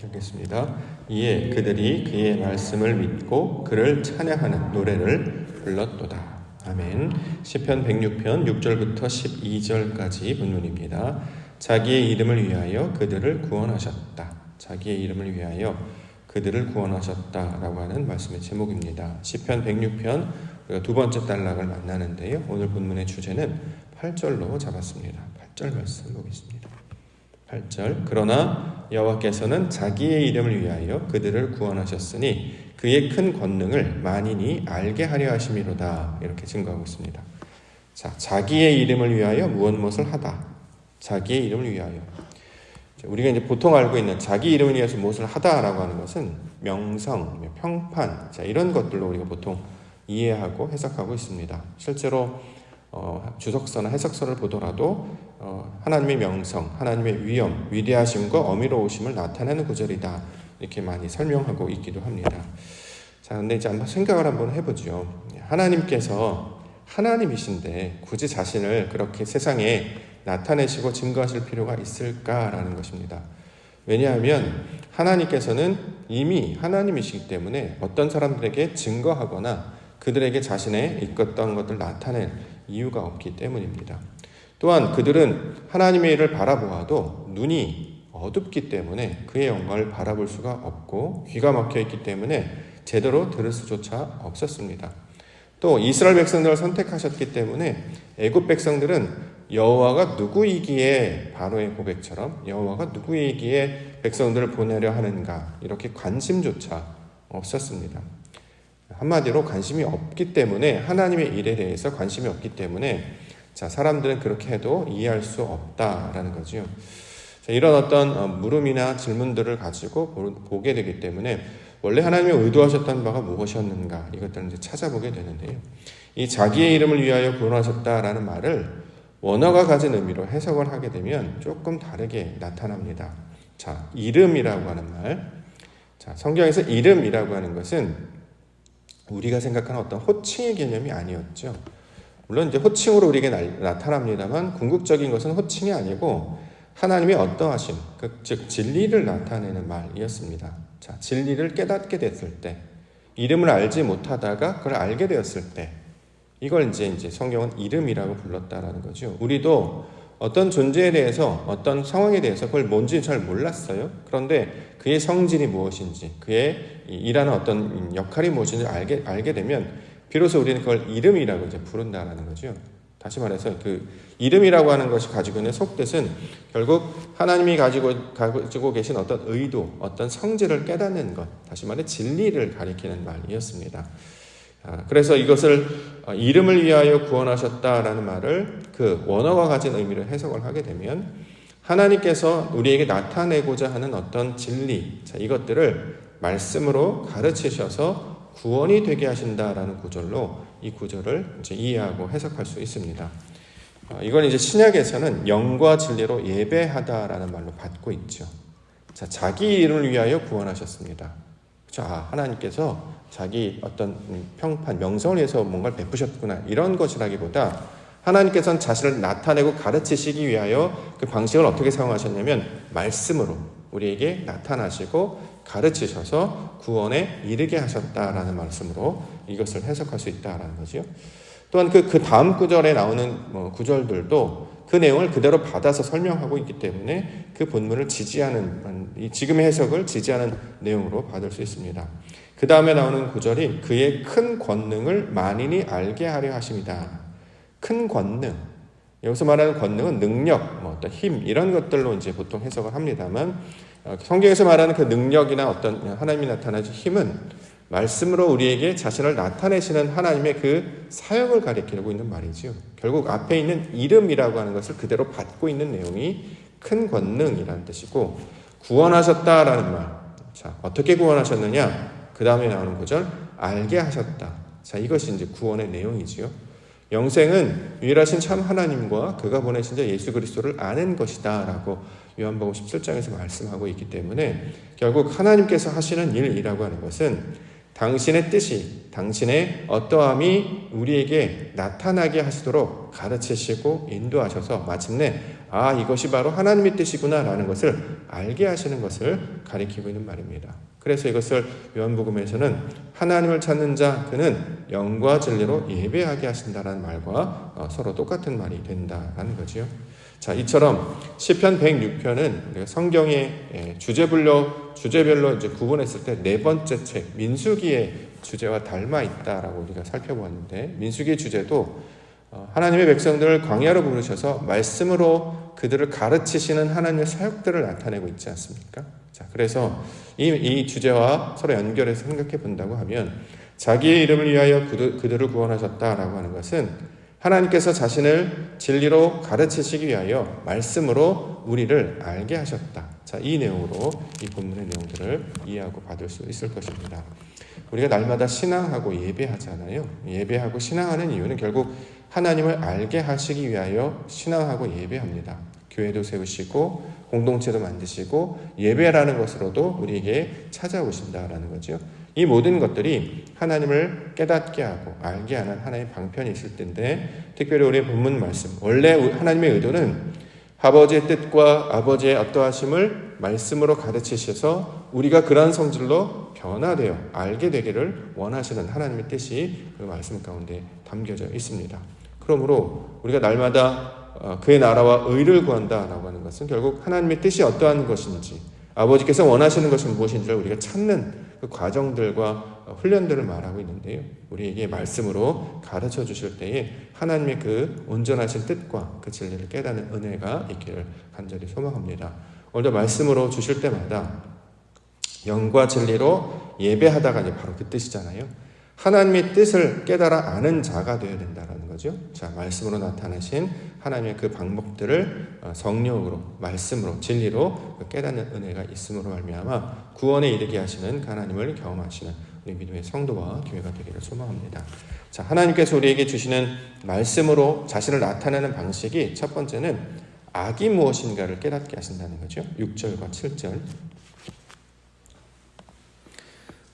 읽겠습니다. 이에 그들이 그의 말씀을 믿고 그를 찬양하는 노래를 불렀도다. 아멘. 시편 106편 6절부터 12절까지 본문입니다. 자기의 이름을 위하여 그들을 구원하셨다. 자기의 이름을 위하여 그들을 구원하셨다라고 하는 말씀의 제목입니다. 시편 106편 우리가 두 번째 단락을 만나는데요. 오늘 본문의 주제는 8절로 잡았습니다. 8절 말씀 보겠습니다. 8절 그러나 여호와께서는 자기의 이름을 위하여 그들을 구원하셨으니 그의 큰 권능을 만인이 알게 하려 하심이로다. 이렇게 증거하고 있습니다. 자, 자기의 이름을 위하여 무엇을 하다. 자기의 이름을 위하여. 우리가 이제 보통 알고 있는 자기 이름을 위해서 무엇을 하다라고 하는 것은 명성, 평판, 자, 이런 것들로 우리가 보통 이해하고 해석하고 있습니다. 실제로 주석서나 해석서를 보더라도 하나님의 명성, 하나님의 위엄, 위대하심과 어미로우심을 나타내는 구절이다. 이렇게 많이 설명하고 있기도 합니다. 자, 근데 이제 한번 생각을 한번 해보죠. 하나님께서 하나님이신데 굳이 자신을 그렇게 세상에 나타내시고 증거하실 필요가 있을까라는 것입니다. 왜냐하면 하나님께서는 이미 하나님이시기 때문에 어떤 사람들에게 증거하거나 그들에게 자신의 이끌었던 것을 나타낼 이유가 없기 때문입니다. 또한 그들은 하나님의 일을 바라보아도 눈이 어둡기 때문에 그의 영광을 바라볼 수가 없고 귀가 막혀있기 때문에 제대로 들을 수조차 없었습니다. 또 이스라엘 백성들을 선택하셨기 때문에 애굽 백성들은 여호와가 누구이기에 바로의 고백처럼 여호와가 누구이기에 백성들을 보내려 하는가 이렇게 관심조차 없었습니다. 한마디로 관심이 없기 때문에 하나님의 일에 대해서 관심이 없기 때문에 자, 사람들은 그렇게 해도 이해할 수 없다라는 거죠. 자, 이런 어떤 물음이나 질문들을 가지고 보게 되기 때문에 원래 하나님이 의도하셨던 바가 무엇이었는가 이것들을 이제 찾아보게 되는데요. 이 자기의 이름을 위하여 구원하셨다라는 말을 원어가 가진 의미로 해석을 하게 되면 조금 다르게 나타납니다. 자, 이름이라고 하는 말. 자, 성경에서 이름이라고 하는 것은 우리가 생각하는 어떤 호칭의 개념이 아니었죠. 물론 이제 호칭으로 우리에게 나타납니다만 궁극적인 것은 호칭이 아니고 하나님의 어떠하심, 즉 진리를 나타내는 말이었습니다. 자, 진리를 깨닫게 됐을 때, 이름을 알지 못하다가 그걸 알게 되었을 때, 이걸 이제 성경은 이름이라고 불렀다라는 거죠. 우리도 어떤 존재에 대해서, 어떤 상황에 대해서 그걸 뭔지 잘 몰랐어요. 그런데 그의 성질이 무엇인지, 그의 일하는 어떤 역할이 무엇인지 알게 되면 비로소 우리는 그걸 이름이라고 이제 부른다라는 거죠. 다시 말해서 그 이름이라고 하는 것이 가지고 있는 속뜻은 결국 하나님이 가지고 계신 어떤 의도, 어떤 성질을 깨닫는 것, 다시 말해 진리를 가리키는 말이었습니다. 그래서 이것을 이름을 위하여 구원하셨다라는 말을 그 원어가 가진 의미로 해석을 하게 되면 하나님께서 우리에게 나타내고자 하는 어떤 진리, 자, 이것들을 말씀으로 가르치셔서 구원이 되게 하신다라는 구절로 이 구절을 이제 이해하고 해석할 수 있습니다. 이건 이제 신약에서는 영과 진리로 예배하다라는 말로 받고 있죠. 자, 자기 이름을 위하여 구원하셨습니다. 그렇죠? 하나님께서 자기 어떤 평판, 명성을 위해서 뭔가를 베푸셨구나 이런 것이라기보다 하나님께서는 자신을 나타내고 가르치시기 위하여 그 방식을 어떻게 사용하셨냐면 말씀으로 우리에게 나타나시고 가르치셔서 구원에 이르게 하셨다라는 말씀으로 이것을 해석할 수 있다라는 거죠. 또한 그 다음 구절에 나오는 구절들도 그 내용을 그대로 받아서 설명하고 있기 때문에 그 본문을 지지하는, 지금의 해석을 지지하는 내용으로 받을 수 있습니다. 그 다음에 나오는 구절이 그의 큰 권능을 만인이 알게 하려 하심이다. 큰 권능. 여기서 말하는 권능은 능력, 어떤 힘, 이런 것들로 이제 보통 해석을 합니다만, 성경에서 말하는 그 능력이나 어떤 하나님이 나타나신 힘은 말씀으로 우리에게 자신을 나타내시는 하나님의 그 사역을 가리키고 있는 말이지요. 결국 앞에 있는 이름이라고 하는 것을 그대로 받고 있는 내용이 큰 권능이라는 뜻이고, 구원하셨다라는 말. 자, 어떻게 구원하셨느냐? 그 다음에 나오는 구절, 알게 하셨다. 자, 이것이 이제 구원의 내용이지요. 영생은 유일하신 참 하나님과 그가 보내신 자 예수 그리스도를 아는 것이다 라고 요한복음 17장에서 말씀하고 있기 때문에 결국 하나님께서 하시는 일이라고 하는 것은 당신의 뜻이, 당신의 어떠함이 우리에게 나타나게 하시도록 가르치시고 인도하셔서 마침내 이것이 바로 하나님의 뜻이구나 라는 것을 알게 하시는 것을 가리키고 있는 말입니다. 그래서 이것을 요한복음에서는 하나님을 찾는 자 그는 영과 진리로 예배하게 하신다라는 말과 서로 똑같은 말이 된다라는 거지요. 자, 이처럼 시편 106편은 성경의 주제별로 이제 구분했을 때 네 번째 책 민수기의 주제와 닮아 있다라고 우리가 살펴보았는데, 민수기의 주제도 하나님의 백성들을 광야로 부르셔서 말씀으로 그들을 가르치시는 하나님의 사역들을 나타내고 있지 않습니까? 자, 그래서 이 주제와 서로 연결해서 생각해 본다고 하면, 자기의 이름을 위하여 그들을 구원하셨다라고 하는 것은 하나님께서 자신을 진리로 가르치시기 위하여 말씀으로 우리를 알게 하셨다. 자, 이 내용으로 이 본문의 내용들을 이해하고 받을 수 있을 것입니다. 우리가 날마다 신앙하고 예배하잖아요. 예배하고 신앙하는 이유는 결국 하나님을 알게 하시기 위하여 신앙하고 예배합니다. 교회도 세우시고 공동체도 만드시고 예배라는 것으로도 우리에게 찾아오신다라는 거죠. 이 모든 것들이 하나님을 깨닫게 하고 알게 하는 하나의 방편이 있을 텐데, 특별히 우리의 본문 말씀, 원래 하나님의 의도는 아버지의 뜻과 아버지의 어떠하심을 말씀으로 가르치셔서 우리가 그러한 성질로 변화되어 알게 되기를 원하시는 하나님의 뜻이 그 말씀 가운데 담겨져 있습니다. 그러므로 우리가 날마다 그의 나라와 의를 구한다라고 하는 것은 결국 하나님의 뜻이 어떠한 것인지, 아버지께서 원하시는 것은 무엇인지를 우리가 찾는 그 과정들과 훈련들을 말하고 있는데요. 우리에게 말씀으로 가르쳐 주실 때에 하나님의 그 온전하신 뜻과 그 진리를 깨닫는 은혜가 있기를 간절히 소망합니다. 오늘도 말씀으로 주실 때마다 영과 진리로 예배하다가 이제 바로 그 뜻이잖아요. 하나님의 뜻을 깨달아 아는 자가 되어야 된다는 거죠. 자, 말씀으로 나타나신 하나님의 그 방법들을 성령으로, 말씀으로, 진리로 깨닫는 은혜가 있음으로 말미암아 구원에 이르게 하시는 하나님을 경험하시는 우리 믿음의 성도와 교회가 되기를 소망합니다. 자, 하나님께서 우리에게 주시는 말씀으로 자신을 나타내는 방식이 첫 번째는 악이 무엇인가를 깨닫게 하신다는 거죠. 6절과 7절.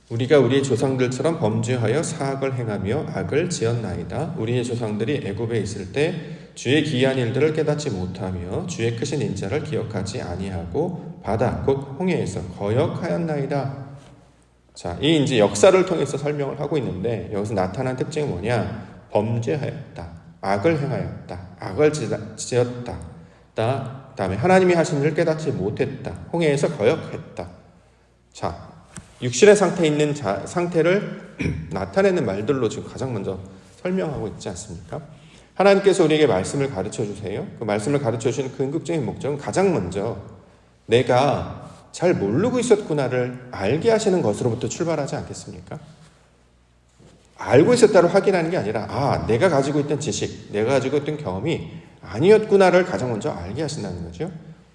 우리가 우리의 조상들처럼 범죄하여 사악을 행하며 악을 지었나이다. 우리의 조상들이 애굽에 있을 때 주의 기이한 일들을 깨닫지 못하며 주의 크신 인자를 기억하지 아니하고 바다 곧 홍해에서 거역하였나이다. 자, 이 이제 역사를 통해서 설명을 하고 있는데, 여기서 나타난 특징이 뭐냐? 범죄하였다, 악을 행하였다, 악을 지었다, 그다음에 하나님이 하신 일을 깨닫지 못했다, 홍해에서 거역했다. 자, 육신의 상태에 있는 상태를 나타내는 말들로 지금 가장 먼저 설명하고 있지 않습니까? 하나님께서 우리에게 말씀을 가르쳐 주세요. 그 말씀을 가르쳐 주시는 근극적인 목적은 가장 먼저 내가 잘 모르고 있었구나를 알게 하시는 것으로부터 출발하지 않겠습니까? 알고 있었다를 확인하는 게 아니라 내가 가지고 있던 지식, 내가 가지고 있던 경험이 아니었구나를 가장 먼저 알게 하신다는 거죠.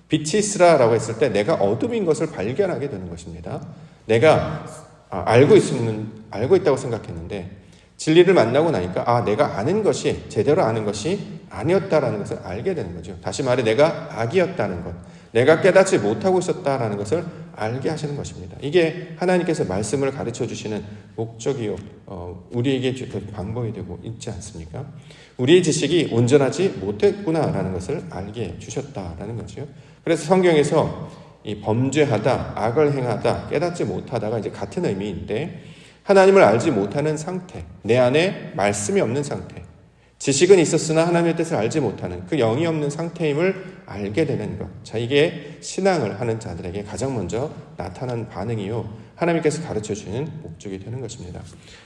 빛이 있으라라고 했을 때 내가 어둠인 것을 발견하게 되는 것입니다. 내가 알고 있다고 생각했는데 진리를 만나고 나니까 내가 아는 것이 제대로 아는 것이 아니었다라는 것을 알게 되는 거죠. 다시 말해 내가 악이었다는 것, 내가 깨닫지 못하고 있었다라는 것을 알게 하시는 것입니다. 이게 하나님께서 말씀을 가르쳐 주시는 목적이요, 우리에게 방법이 되고 있지 않습니까? 우리의 지식이 온전하지 못했구나라는 것을 알게 주셨다라는 거죠. 그래서 성경에서 이 범죄하다, 악을 행하다, 깨닫지 못하다가 이제 같은 의미인데, 하나님을 알지 못하는 상태, 내 안에 말씀이 없는 상태, 지식은 있었으나 하나님의 뜻을 알지 못하는 그 영이 없는 상태임을 알게 되는 것. 자, 이게 신앙을 하는 자들에게 가장 먼저 나타난 반응이요, 하나님께서 가르쳐주는 목적이 되는 것입니다.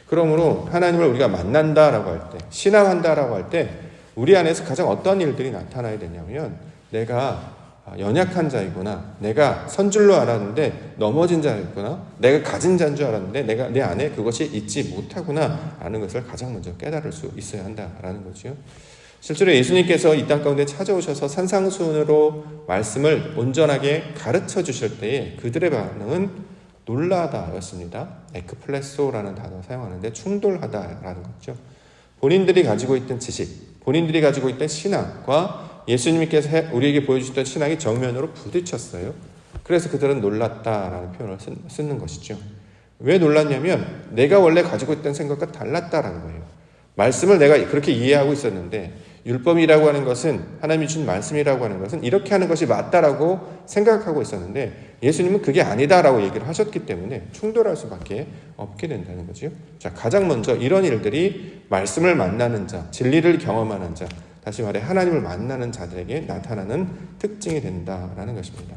그러므로 하나님을 우리가 만난다라고 할 때, 신앙한다라고 할 때 우리 안에서 가장 어떤 일들이 나타나야 되냐면, 내가 연약한 자이구나, 내가 선줄로 알았는데 넘어진 자이구나, 내가 가진 자인 줄 알았는데 내 안에 그것이 있지 못하구나 라는 것을 가장 먼저 깨달을 수 있어야 한다라는 거죠. 실제로 예수님께서 이 땅 가운데 찾아오셔서 산상수훈으로 말씀을 온전하게 가르쳐 주실 때에 그들의 반응은 놀라다였습니다. 에크플레소라는 단어 사용하는데 충돌하다라는 거죠. 본인들이 가지고 있던 지식, 본인들이 가지고 있던 신앙과 예수님께서 우리에게 보여주셨던 신앙이 정면으로 부딪혔어요. 그래서 그들은 놀랐다라는 표현을 쓰는 것이죠. 왜 놀랐냐면 내가 원래 가지고 있던 생각과 달랐다라는 거예요. 말씀을 내가 그렇게 이해하고 있었는데 율법이라고 하는 것은, 하나님이 준 말씀이라고 하는 것은 이렇게 하는 것이 맞다라고 생각하고 있었는데 예수님은 그게 아니다라고 얘기를 하셨기 때문에 충돌할 수밖에 없게 된다는 거죠. 자, 가장 먼저 이런 일들이 말씀을 만나는 자, 진리를 경험하는 자, 다시 말해 하나님을 만나는 자들에게 나타나는 특징이 된다라는 것입니다.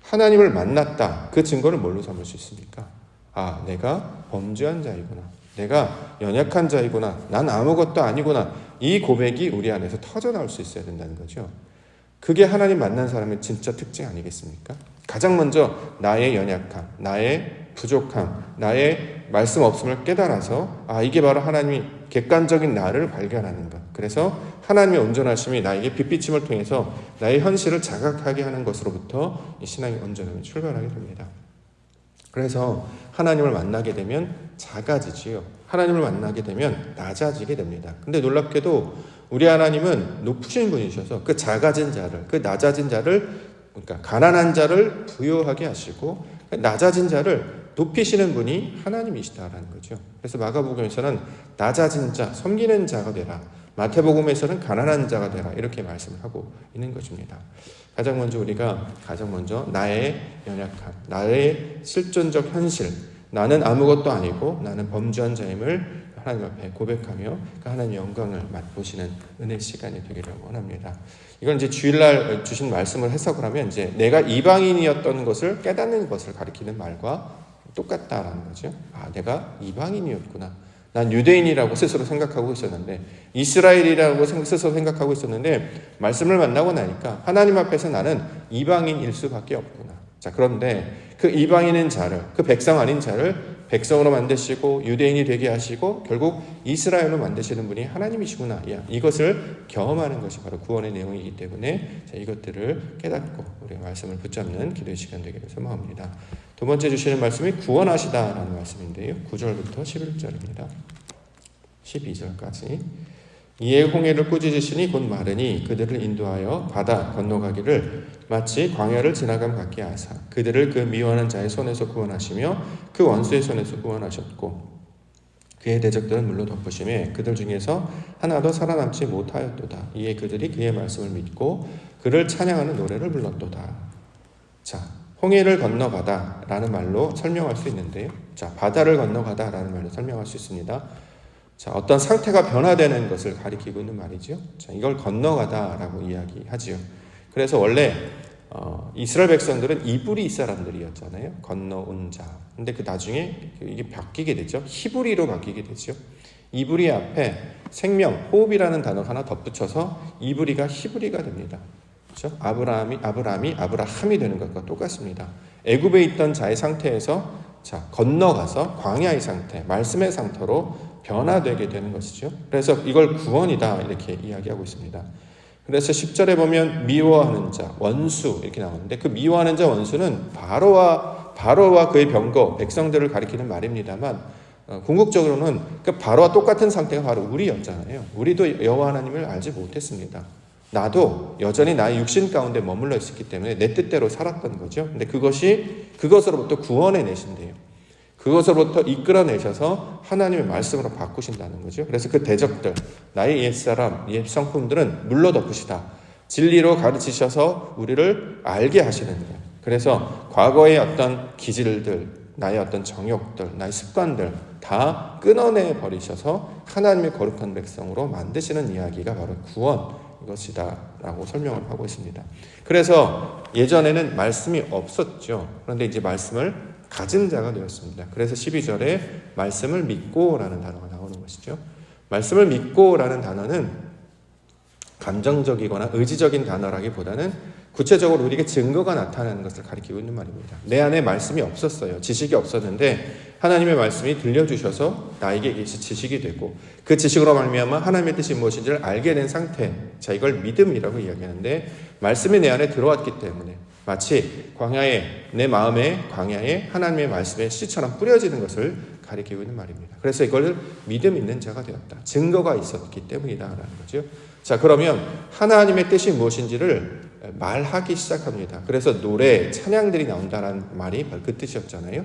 하나님을 만났다. 그 증거를 뭘로 삼을 수 있습니까? 아, 내가 범죄한 자이구나. 내가 연약한 자이구나. 난 아무것도 아니구나. 이 고백이 우리 안에서 터져나올 수 있어야 된다는 거죠. 그게 하나님 만난 사람의 진짜 특징 아니겠습니까? 가장 먼저 나의 연약함, 나의 부족함, 나의 말씀 없음을 깨달아서 아, 이게 바로 하나님이 객관적인 나를 발견하는 것. 그래서 하나님의 온전하심이 나에게 빛비침을 통해서 나의 현실을 자각하게 하는 것으로부터 이 신앙의 온전함이 출발하게 됩니다. 그래서 하나님을 만나게 되면 작아지지요. 하나님을 만나게 되면 낮아지게 됩니다. 근데 놀랍게도 우리 하나님은 높으신 분이셔서 그 작아진 자를, 그 낮아진 자를, 그러니까 가난한 자를 부유하게 하시고 낮아진 자를 높이시는 분이 하나님이시다라는 거죠. 그래서 마가복음에서는 낮아진 자, 섬기는 자가 되라. 마태복음에서는 가난한 자가 되라. 이렇게 말씀을 하고 있는 것입니다. 가장 먼저 나의 연약함, 나의 실존적 현실, 나는 아무것도 아니고 나는 범죄한 자임을 하나님 앞에 고백하며 그 하나님의 영광을 맛보시는 은혜 시간이 되기를 원합니다. 이건 이제 주일날 주신 말씀을 해석을 하면 이제 내가 이방인이었던 것을 깨닫는 것을 가리키는 말과 똑같다라는 거죠. 아, 내가 이방인이었구나. 난 유대인이라고 스스로 생각하고 있었는데, 이스라엘이라고 스스로 생각하고 있었는데 말씀을 만나고 나니까 하나님 앞에서 나는 이방인일 수밖에 없구나. 자, 그런데 그 이방인인 자를, 그 백성 아닌 자를 백성으로 만드시고 유대인이 되게 하시고 결국 이스라엘로 만드시는 분이 하나님이시구나. 이것을 경험하는 것이 바로 구원의 내용이기 때문에 자, 이것들을 깨닫고 우리가 말씀을 붙잡는 기도의 시간 되기를 소망합니다. 두 번째 주시는 말씀이 구원하시다라는 말씀인데요. 9절부터 11절입니다. 12절까지. 이에 홍해를 꾸짖으시니 곧 마르니 그들을 인도하여 바다 건너가기를 마치 광야를 지나감 같게 하사 그들을 그 미워하는 자의 손에서 구원하시며 그 원수의 손에서 구원하셨고 그의 대적들은 물로 덮으심에 그들 중에서 하나도 살아남지 못하였도다. 이에 그들이 그의 말씀을 믿고 그를 찬양하는 노래를 불렀도다. 자, 홍해를 건너가다라는 말로 설명할 수 있는데요. 자, 바다를 건너가다라는 말로 설명할 수 있습니다. 자, 어떤 상태가 변화되는 것을 가리키고 있는 말이죠. 자, 이걸 건너가다라고 이야기하지요. 그래서 원래 이스라엘 백성들은 이브리 사람들이었잖아요. 건너온 자. 근데 그 나중에 이게 바뀌게 되죠. 히브리로 바뀌게 되죠. 이브리 앞에 생명, 호흡이라는 단어가 하나 덧붙여서 이브리가 히브리가 됩니다. 그렇죠? 아브라함이 아브라함이 되는 것과 똑같습니다. 애굽에 있던 자의 상태에서 자, 건너가서 광야의 상태, 말씀의 상태로 변화되게 되는 것이죠. 그래서 이걸 구원이다 이렇게 이야기하고 있습니다. 그래서 10절에 보면 미워하는 자, 원수 이렇게 나오는데 그 미워하는 자 원수는 바로와 그의 병거, 백성들을 가리키는 말입니다만 궁극적으로는 그 바로와 똑같은 상태가 바로 우리였잖아요. 우리도 여호와 하나님을 알지 못했습니다. 나도 여전히 나의 육신 가운데 머물러 있었기 때문에 내 뜻대로 살았던 거죠. 근데 그것으로부터 구원해 내신대요. 그것으로부터 이끌어내셔서 하나님의 말씀으로 바꾸신다는 거죠. 그래서 그 대적들, 나의 옛사람, 옛 성품들은 물로 덮으시다. 진리로 가르치셔서 우리를 알게 하시는 거예요. 그래서 과거의 어떤 기질들, 나의 어떤 정욕들, 나의 습관들 다 끊어내 버리셔서 하나님의 거룩한 백성으로 만드시는 이야기가 바로 구원 이것이다 라고 설명을 하고 있습니다. 그래서 예전에는 말씀이 없었죠. 그런데 이제 말씀을 가진 자가 되었습니다. 그래서 12절에 말씀을 믿고 라는 단어가 나오는 것이죠. 말씀을 믿고 라는 단어는 감정적이거나 의지적인 단어라기보다는 구체적으로 우리에게 증거가 나타나는 것을 가리키고 있는 말입니다. 내 안에 말씀이 없었어요. 지식이 없었는데 하나님의 말씀이 들려주셔서 나에게 이것이 지식이 되고 그 지식으로 말미암아 하나님의 뜻이 무엇인지를 알게 된 상태. 자, 이걸 믿음이라고 이야기하는데 말씀이 내 안에 들어왔기 때문에 마치 내 마음의 광야에 하나님의 말씀의 씨처럼 뿌려지는 것을 가리키고 있는 말입니다. 그래서 이걸 믿음 있는 자가 되었다. 증거가 있었기 때문이다라는 거죠. 자, 그러면 하나님의 뜻이 무엇인지를 말하기 시작합니다. 그래서 노래, 찬양들이 나온다는 말이 바로 그 뜻이었잖아요.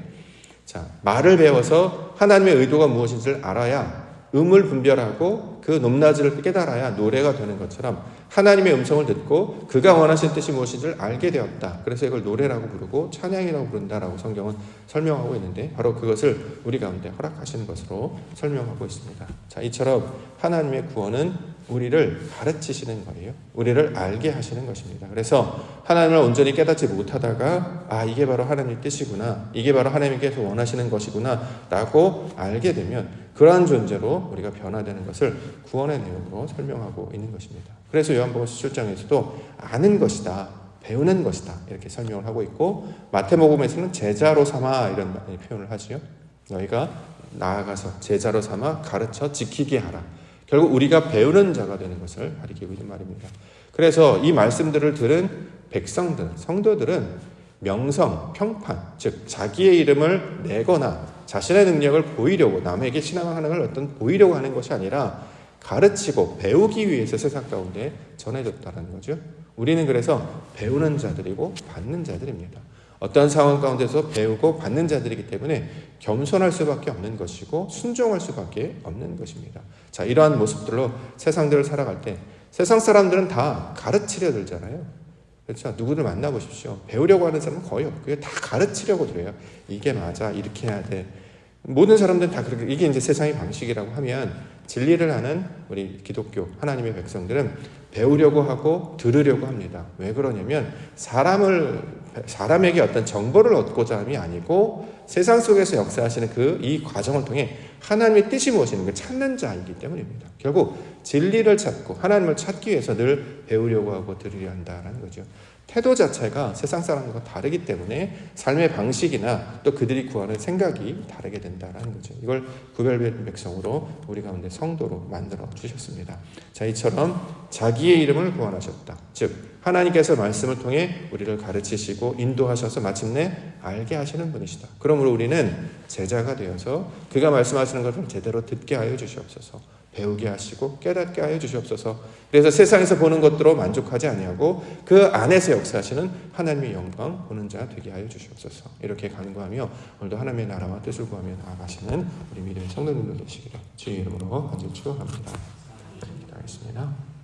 자, 말을 배워서 하나님의 의도가 무엇인지를 알아야 음을 분별하고 그 높낮이를 깨달아야 노래가 되는 것처럼 하나님의 음성을 듣고 그가 원하신 뜻이 무엇인지를 알게 되었다. 그래서 이걸 노래라고 부르고 찬양이라고 부른다라고 성경은 설명하고 있는데 바로 그것을 우리 가운데 허락하시는 것으로 설명하고 있습니다. 자, 이처럼 하나님의 구원은 우리를 가르치시는 거예요. 우리를 알게 하시는 것입니다. 그래서 하나님을 온전히 깨닫지 못하다가 이게 바로 하나님의 뜻이구나, 이게 바로 하나님께서 원하시는 것이구나 라고 알게 되면 그러한 존재로 우리가 변화되는 것을 구원의 내용으로 설명하고 있는 것입니다. 그래서 요한복음 17장에서도 아는 것이다, 배우는 것이다 이렇게 설명을 하고 있고, 마태복음에서는 제자로 삼아 이런 표현을 하지요. 너희가 나아가서 제자로 삼아 가르쳐 지키게 하라. 결국 우리가 배우는 자가 되는 것을 가리키고 있는 말입니다. 그래서 이 말씀들을 들은 백성들, 성도들은 명성, 평판, 즉 자기의 이름을 내거나 자신의 능력을 보이려고, 남에게 신앙하는 걸 보이려고 하는 것이 아니라 가르치고 배우기 위해서 세상 가운데 전해졌다는 거죠. 우리는 그래서 배우는 자들이고 받는 자들입니다. 어떤 상황 가운데서 배우고 받는 자들이기 때문에 겸손할 수밖에 없는 것이고 순종할 수밖에 없는 것입니다. 자, 이러한 모습들로 세상들을 살아갈 때 세상 사람들은 다 가르치려 들잖아요. 그렇죠? 누구를 만나보십시오. 배우려고 하는 사람은 거의 없고요. 다 가르치려고 들어요. 이게 맞아, 이렇게 해야 돼. 모든 사람들은 다 그렇게, 이게 이제 세상의 방식이라고 하면 진리를 하는 우리 기독교 하나님의 백성들은 배우려고 하고 들으려고 합니다. 왜 그러냐면 사람에게 어떤 정보를 얻고자 함이 아니고 세상 속에서 역사하시는 이 과정을 통해 하나님의 뜻이 무엇인가 찾는 자이기 때문입니다. 결국 진리를 찾고 하나님을 찾기 위해서 늘 배우려고 하고 들으려 한다는 거죠. 태도 자체가 세상 사람과 다르기 때문에 삶의 방식이나 또 그들이 구하는 생각이 다르게 된다는 거죠. 이걸 구별된 백성으로 우리 가운데 성도로 만들어 주셨습니다. 자, 이처럼 자기의 이름을 구원하셨다. 즉 하나님께서 말씀을 통해 우리를 가르치시고 인도하셔서 마침내 알게 하시는 분이시다. 그러므로 우리는 제자가 되어서 그가 말씀하시는 것을 제대로 듣게 하여 주시옵소서. 배우게 하시고 깨닫게 하여 주시옵소서. 그래서 세상에서 보는 것들로 만족하지 아니하고 그 안에서 역사하시는 하나님의 영광 보는 자 되게 하여 주시옵소서. 이렇게 간구하며 오늘도 하나님의 나라와 뜻을 구하며 나아가시는 우리 믿음의 성도님들 되시기를 주의 이름으로 간절히 축원합니다. 기도하겠습니다.